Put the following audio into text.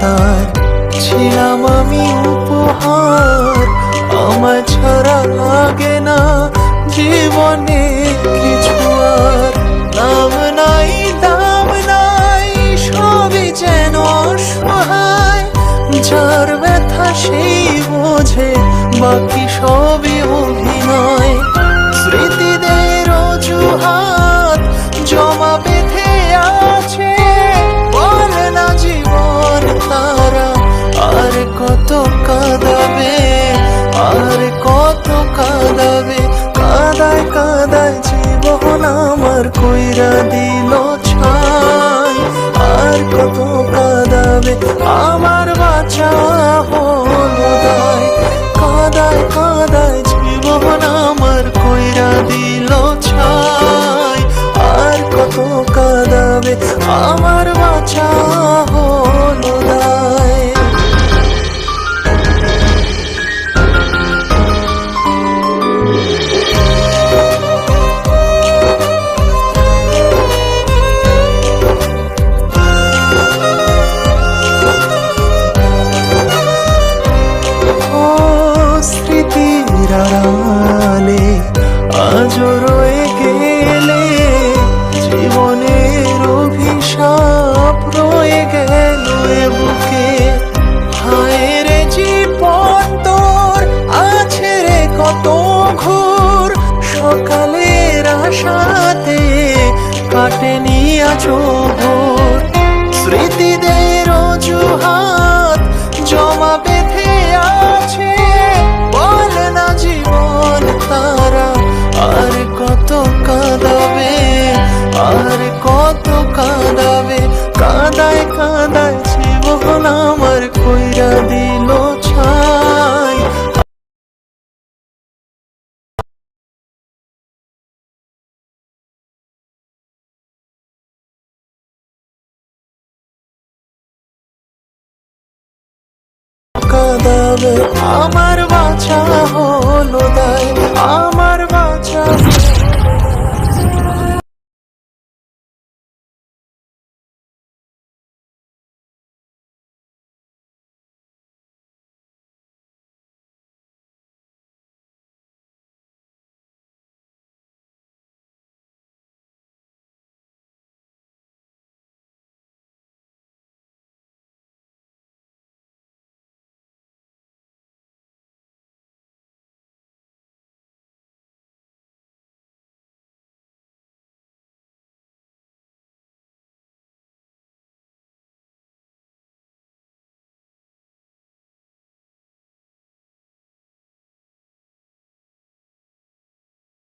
তার ছিলাম আমি উপহার। আমার ছাড়া লাগে না জীবনে কিছু আর। নাম নাই দাম নাই সবই যেন অসহায়, যার ব্যথা সেই বোঝে বাকি সবই অভিনয়। স্মৃতিদের অজুহাত জমা বেঁধে আছে, বলে না জীবন তারা আর কত কাঁদাবে, আর কত কাঁদাবে। কাদায় কাদায় জীবন আমার কইরা দিল ছাই, আর কত কাঁদাবে আমার বাঁচা হলো দায়। কাদায় কাদায় জীবন আমার কইরা দিল ছাই, আর কত কাঁদাবে আমার বাঁচা হলো দায়। স্মৃতির আড়ালে আজও রয়ে গেলে, জীবনের অভিশাপ রয়ে গেল এ বুকে। হায় রে জীবন তোর আছে রে কত ঘোর, সকালের আশাতে কাটেনি আজও ভোর। স্মৃতিদের